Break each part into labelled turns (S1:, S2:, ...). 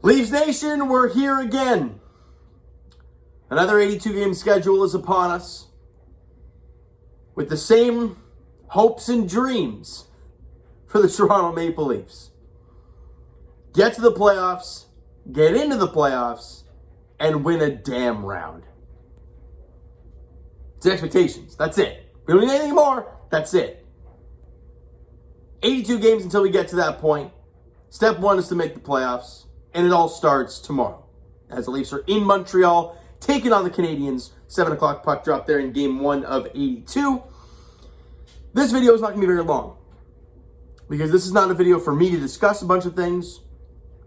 S1: Leafs Nation, we're here again. Another 82-game schedule is upon us with the same hopes and dreams for the Toronto Maple Leafs. Get to the playoffs, get into the playoffs, and win a damn round. It's expectations. That's it. We don't need anything more. That's it. 82 games until we get to that point. Step one is to make the playoffs, and it all starts tomorrow as the Leafs are in Montreal, taking on the Canadiens. 7 o'clock puck drop there in game 1 of 82. This video is not going to be very long because this is not a video for me to discuss a bunch of things.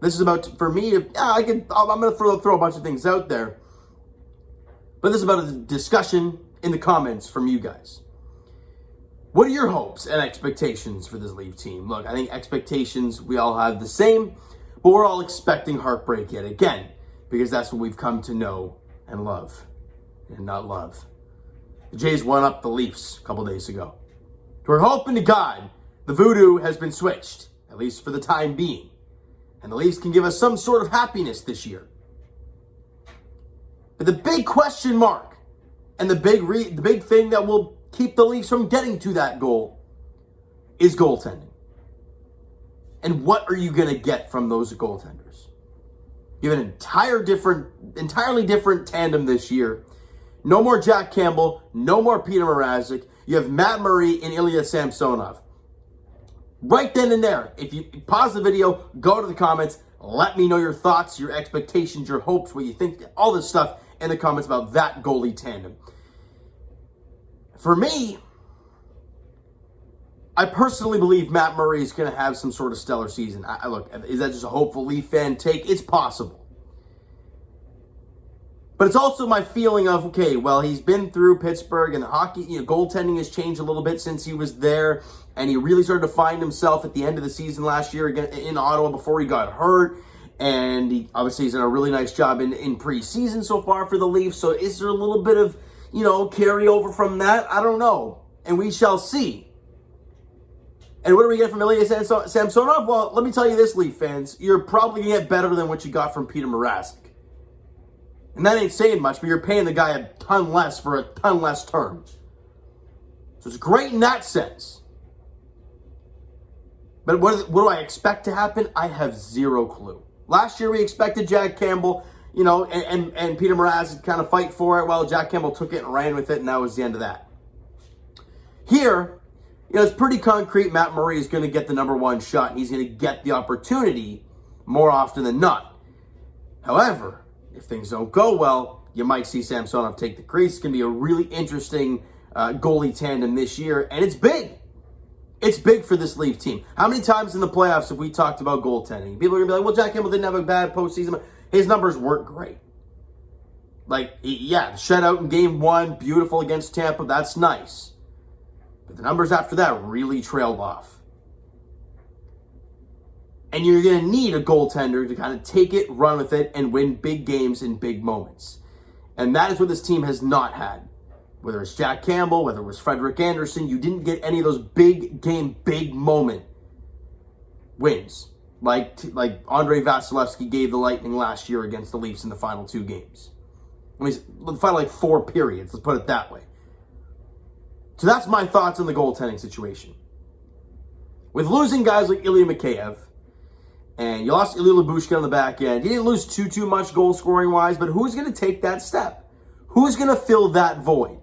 S1: This is about, for me, I'm going to throw a bunch of things out there. But this is about a discussion in the comments from you guys. What are your hopes and expectations for this Leaf team? Look, I think expectations, we all have the same, but we're all expecting heartbreak yet again because that's what we've come to know and love and not love. The Jays won up the Leafs a couple days ago. We're hoping to God the voodoo has been switched, at least for the time being, and the Leafs can give us some sort of happiness this year. But the big question mark and the big thing that will keep the Leafs from getting to that goal is goaltending. And what are you going to get from those goaltenders? You have an entirely different tandem this year. No more Jack Campbell, no more Peter Mrazek. You have Matt Murray and Ilya Samsonov. Right then and there, if you pause the video, go to the comments, let me know your thoughts, your expectations, your hopes, what you think, all this stuff in the comments about that goalie tandem. For me, I personally believe Matt Murray is going to have some sort of stellar season. Look, is that just a hopeful Leaf fan take? It's possible. But it's also my feeling of, okay, well, he's been through Pittsburgh and the hockey, goaltending has changed a little bit since he was there. And he really started to find himself at the end of the season last year again in Ottawa before he got hurt. And obviously he's done a really nice job in preseason so far for the Leafs. So is there a little bit of, carryover from that? I don't know. And we shall see. And what do we get from Ilya Samsonov? Well, let me tell you this, Leaf fans. You're probably going to get better than what you got from Peter Mrazek. And that ain't saying much, but you're paying the guy a ton less for a ton less term. So it's great in that sense. But what do I expect to happen? I have zero clue. Last year we expected Jack Campbell, and Peter Mrazek kind of fight for it. Well, Jack Campbell took it and ran with it, and that was the end of that. Here, it's pretty concrete. Matt Murray is going to get the number one shot, and he's going to get the opportunity more often than not. However, if things don't go well, you might see Samsonov take the crease. It's going to be a really interesting goalie tandem this year, and it's big. It's big for this Leaf team. How many times in the playoffs have we talked about goaltending? People are going to be like, well, Jack Campbell didn't have a bad postseason. His numbers weren't great. Shutout in game 1, beautiful against Tampa, that's nice. But the numbers after that really trailed off. And you're going to need a goaltender to kind of take it, run with it, and win big games in big moments. And that is what this team has not had. Whether it's Jack Campbell, whether it was Frederik Andersen, you didn't get any of those big game, big moment wins. Like Andrei Vasilevsky gave the Lightning last year against the Leafs in the final 2 games. The final 4 periods, let's put it that way. So that's my thoughts on the goaltending situation. With losing guys like Ilya Mikheyev, and you lost Ilya Lyubushkin on the back end. You didn't lose too much goal scoring wise, but who's going to take that step? Who's going to fill that void?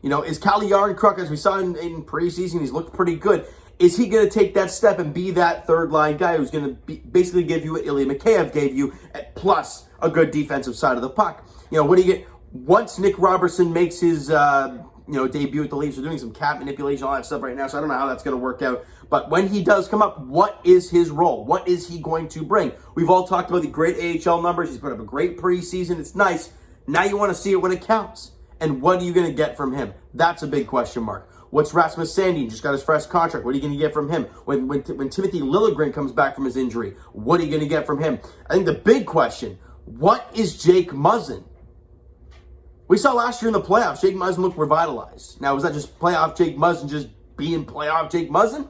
S1: Is Calle Jarnkrok, as we saw in preseason, he's looked pretty good. Is he going to take that step and be that third line guy who's going to basically give you what Ilya Mikheyev gave you, plus a good defensive side of the puck? What do you get once Nick Robertson makes his debut at the Leafs? We're doing some cap manipulation, all that stuff right now, so I don't know how that's going to work out. But when he does come up, what is his role? What is he going to bring? We've all talked about the great AHL numbers. He's put up a great preseason. It's nice. Now you want to see it when it counts. And what are you going to get from him? That's a big question mark. What's Rasmus Sandin? Just got his fresh contract. What are you going to get from him? When Timothy Liljegren comes back from his injury, what are you going to get from him? I think the big question, what is Jake Muzzin? We saw last year in the playoffs, Jake Muzzin looked revitalized. Now, was that just playoff Jake Muzzin just being playoff Jake Muzzin?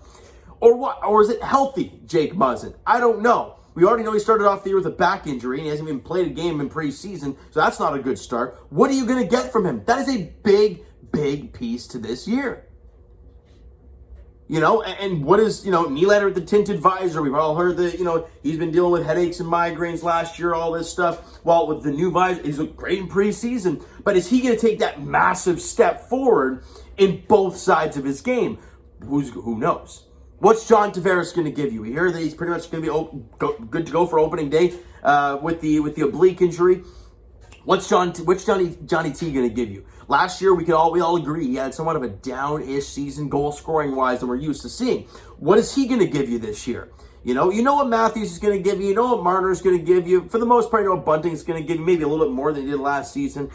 S1: Or what? Or is it healthy Jake Muzzin? I don't know. We already know he started off the year with a back injury, and he hasn't even played a game in preseason, so that's not a good start. What are you going to get from him? That is a big, big piece to this year. And what is, Nylander with the tinted visor? We've all heard that, he's been dealing with headaches and migraines last year, all this stuff. Well, with the new visor, he's looked great in preseason. But is he going to take that massive step forward in both sides of his game? Who knows? What's John Tavares going to give you? We hear that he's pretty much going to be good to go for opening day with the oblique injury. What's Johnny T going to give you? Last year, we all agree he had somewhat of a down-ish season, goal-scoring-wise, than we're used to seeing. What is he going to give you this year? You know what Matthews is going to give you. You know what Marner's going to give you. For the most part, you know what Bunting's going to give you. Maybe a little bit more than he did last season.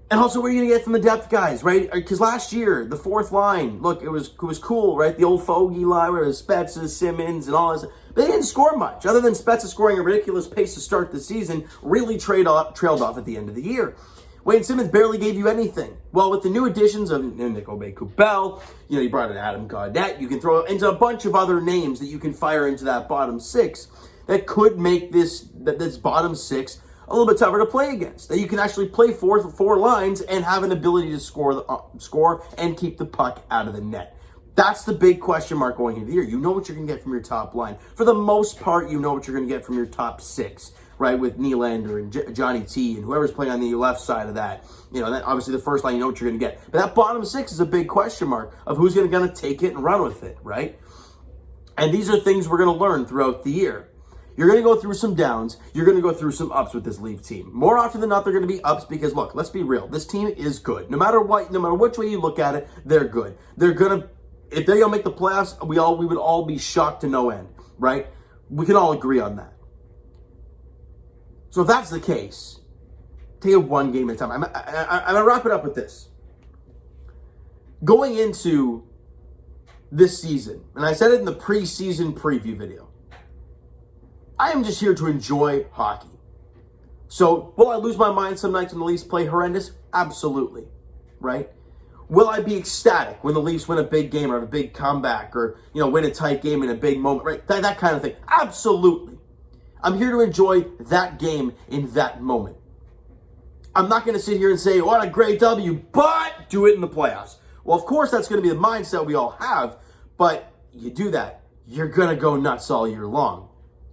S1: And also, what are you going to get from the depth guys, right? Because last year, the fourth line, look, it was cool, right? The old fogey line where it was Spezza, Simmons, and all this. But they didn't score much, other than Spezza scoring a ridiculous pace to start the season, really trailed off at the end of the year. Wayne Simmons barely gave you anything. Well, with the new additions of Nick Aube-Kubel, you brought in Adam Gaudette. You can throw into a bunch of other names that you can fire into that bottom six that could make this bottom six a little bit tougher to play against. That you can actually play four lines and have an ability to score and keep the puck out of the net. That's the big question mark going into the year. You know what you're going to get from your top line. For the most part, you know what you're going to get from your top six, right? With Nylander and Johnny T and whoever's playing on the left side of that. Then obviously the first line, you know what you're going to get. But that bottom six is a big question mark of who's going to take it and run with it, right? And these are things we're going to learn throughout the year. You're going to go through some downs. You're going to go through some ups with this Leaf team. More often than not, they're going to be ups because, look, let's be real. This team is good. No matter which way you look at it, they're good. They're going to, if they're going to make the playoffs, we would all be shocked to no end, right? We can all agree on that. So if that's the case, take it one game at a time. I'm going to wrap it up with this. Going into this season, and I said it in the preseason preview video, I am just here to enjoy hockey. So, will I lose my mind some nights when the Leafs play horrendous? Absolutely, right? Will I be ecstatic when the Leafs win a big game or have a big comeback or, win a tight game in a big moment, right? That kind of thing. Absolutely. I'm here to enjoy that game in that moment. I'm not going to sit here and say, what a great W, but do it in the playoffs. Well, of course, that's going to be the mindset we all have, but you do that, you're going to go nuts all year long.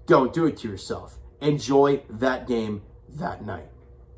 S1: Don't do it to yourself. Enjoy that game that night,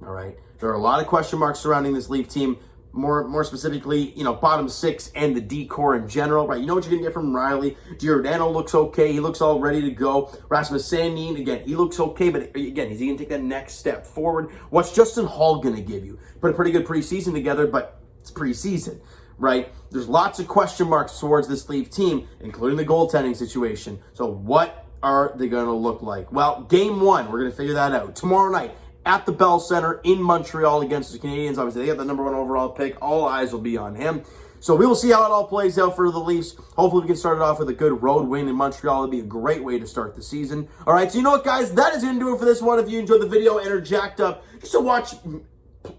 S1: all right? There are a lot of question marks surrounding this Leaf team, more specifically, bottom six and the D-core in general, right? You know what you're going to get from Riley. Giordano looks okay. He looks all ready to go. Rasmus Sandin, again, he looks okay, but again, is he going to take that next step forward? What's Justin Hall going to give you? Put a pretty good preseason together, but it's preseason, right? There's lots of question marks towards this Leaf team, including the goaltending situation. So what are they going to look like? Well, game one, we're going to figure that out. Tomorrow night at the Bell Center in Montreal against the Canadiens. Obviously, they got the number one overall pick. All eyes will be on him. So we will see how it all plays out for the Leafs. Hopefully, we can start it off with a good road win in Montreal. It'll be a great way to start the season. All right, so you know what, guys? That is going to do it for this one. If you enjoyed the video and are jacked up just to watch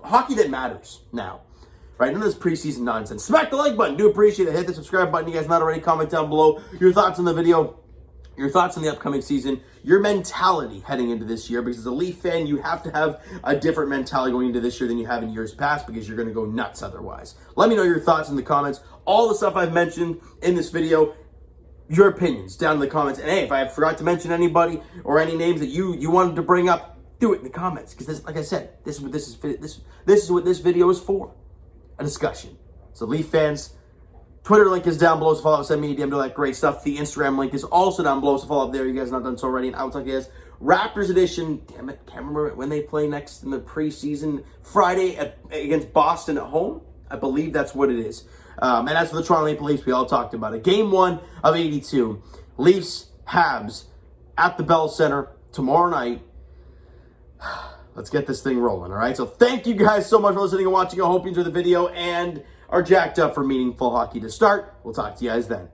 S1: hockey that matters now, right? None of this preseason nonsense. Smack the like button. Do appreciate it. Hit the subscribe button. You guys not already, comment down below your thoughts on the video. Your thoughts on the upcoming season, your mentality heading into this year, because as a Leaf fan, you have to have a different mentality going into this year than you have in years past, because you're going to go nuts otherwise. Let me know your thoughts in the comments. All the stuff I've mentioned in this video, your opinions down in the comments. And hey, if I forgot to mention anybody or any names that you wanted to bring up, do it in the comments, because like I said, this is what this video is for, a discussion. So Leaf fans, Twitter link is down below, so follow up, send me a DM, do that great stuff. The Instagram link is also down below, so follow up there. You guys have not done so already. And I will talk to you guys. Raptors edition, damn it, can't remember when they play next in the preseason. Friday against Boston at home. I believe that's what it is. And as for the Toronto Maple Leafs, we all talked about it. Game 1 of 82. Leafs, Habs at the Bell Center tomorrow night. Let's get this thing rolling, all right? So thank you guys so much for listening and watching. I hope you enjoyed the video and are jacked up for meaningful hockey to start. We'll talk to you guys then.